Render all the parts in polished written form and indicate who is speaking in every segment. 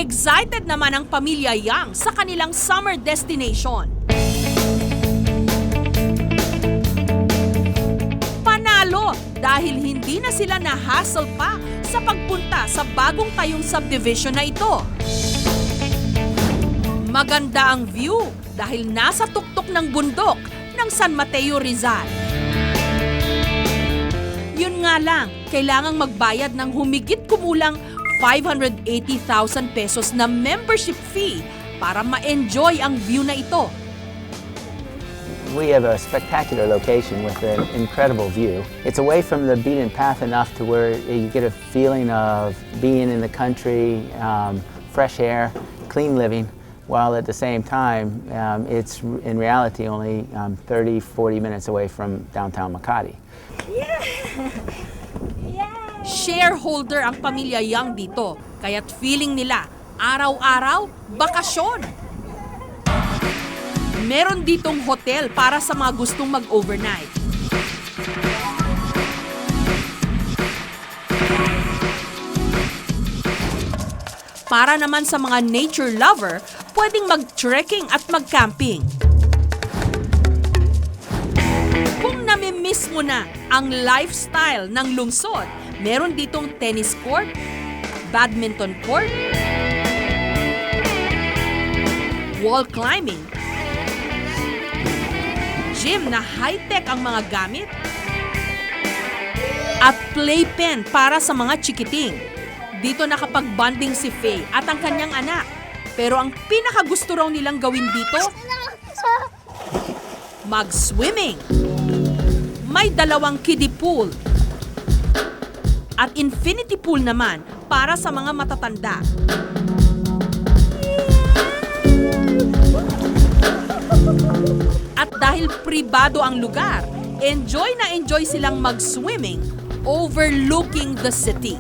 Speaker 1: Excited naman ang pamilya Yang sa kanilang summer destination. Panalo dahil hindi na sila na-hassle pa sa pagpunta sa bagong tayong subdivision na ito. Maganda ang view dahil nasa tuktok ng bundok ng San Mateo, Rizal. Yun nga lang, kailangang magbayad ng humigit kumulang 580,000 pesos na membership fee para ma-enjoy ang view na ito.
Speaker 2: We have a spectacular location with an incredible view. It's away from the beaten path enough to where you get a feeling of being in the country, fresh air, clean living, while at the same time, it's in reality only 30-40 minutes away from downtown Makati.
Speaker 1: Shareholder ang pamilya Yang dito, kaya't feeling nila araw-araw bakasyon. Meron ditong hotel para sa mga gustong mag-overnight. Para naman sa mga nature lover, pwedeng mag-trekking at mag-camping. Kung namimiss mo na ang lifestyle ng lungsod, meron ditong tennis court, badminton court, wall climbing, gym na high-tech ang mga gamit, at playpen para sa mga chikiting. Dito nakapag-bonding si Faye at ang kanyang anak. Pero ang pinakagusto raw nilang gawin dito, mag-swimming. May 2 kiddie pool at infinity pool naman para sa mga matatanda. At dahil pribado ang lugar, enjoy na enjoy silang mag-swimming overlooking the city.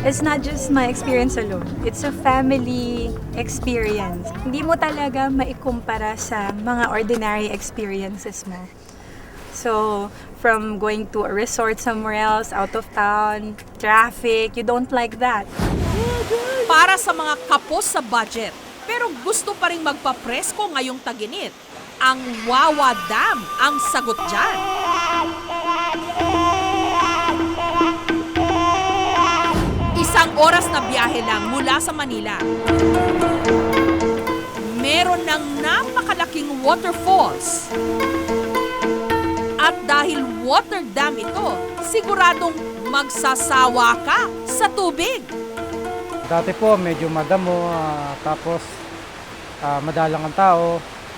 Speaker 3: It's not just my experience alone. It's a family experience. Hindi mo talaga maikumpara sa mga ordinary experiences mo. So, from going to a resort somewhere else, out of town, traffic, you don't like that.
Speaker 1: Para sa mga kapos sa budget, pero gusto pa rin magpapresko ngayong taginit, ang Wawa Dam ang sagot dyan. Isang oras na biyahe lang mula sa Manila. Meron ng napakalaking waterfalls. At dahil water dam ito, siguradong magsasawa ka sa tubig.
Speaker 4: Dati po medyo madamo, tapos madalang ang tao.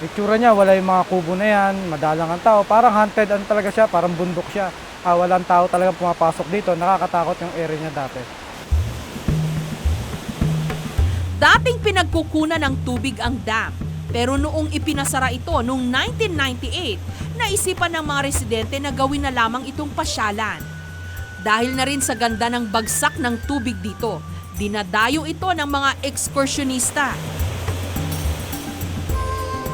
Speaker 4: Itsura niya, wala yung mga kubo na yan, madalang ang tao. Parang haunted talaga siya, parang bundok siya. Walang tao talaga pumapasok dito, nakakatakot yung area niya dati.
Speaker 1: Dating pinagkukunan ng tubig ang dam, pero noong ipinasara ito noong 1998, naisipan ng mga residente na gawin na lamang itong pasyalan. Dahil na rin sa ganda ng bagsak ng tubig dito, dinadayo ito ng mga ekskursyonista.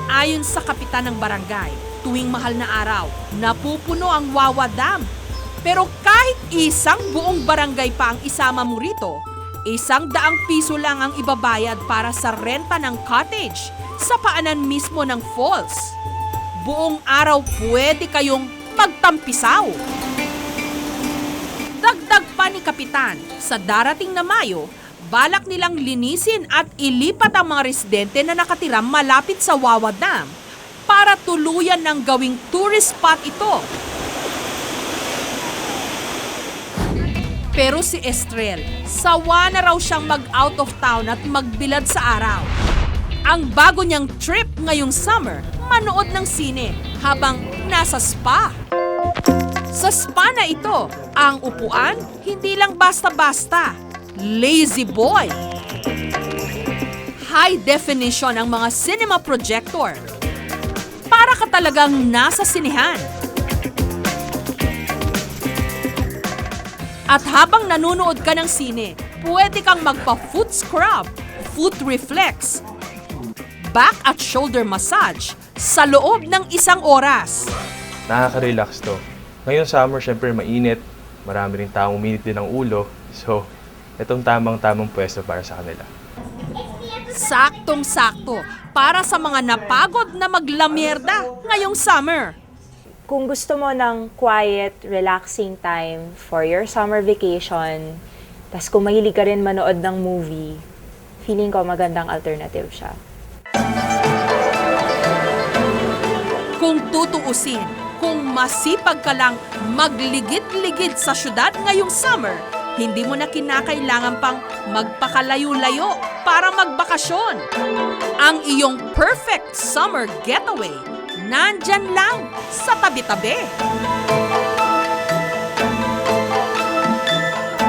Speaker 1: Ayon sa kapitan ng barangay, tuwing mahal na araw, napupuno ang Wawa Dam. Pero kahit isang buong barangay pa ang isama mo rito, 100 piso lang ang ibabayad para sa renta ng cottage sa paanan mismo ng falls. Buong araw pwede kayong magtampisaw. Dagdag pa ni Kapitan, sa darating na Mayo, balak nilang linisin at ilipat ang mga residente na nakatira malapit sa Wawa Dam para tuluyan ng gawing tourist spot ito. Pero si Estrel, sawa na raw siyang mag-out of town at magbilad sa araw. Ang bago niyang trip ngayong summer, manood ng sine habang nasa spa. Sa spa na ito, ang upuan hindi lang basta-basta. Lazy boy. High definition ang mga cinema projector. Para ka talagang nasa sinehan. At habang nanonood ka ng sine, pwede kang magpa-foot scrub, foot reflex, back at shoulder massage sa loob ng 1 oras.
Speaker 5: Nakaka-relax to. Ngayon summer, syempre mainit, marami rin taong uminit din ang ulo. So, itong tamang-tamang pwesto para sa kanila.
Speaker 1: Saktong-sakto para sa mga napagod na maglamierda ngayong summer.
Speaker 6: Kung gusto mo ng quiet, relaxing time for your summer vacation, tas kung mahilig ka rin manood ng movie, feeling ko magandang alternative siya.
Speaker 1: Kung tutuusin, kung masipag ka lang magligid-ligid sa syudad ngayong summer, hindi mo na kinakailangan pang magpakalayo-layo para magbakasyon. Ang iyong perfect summer getaway, nandyan lang sa tabi-tabi.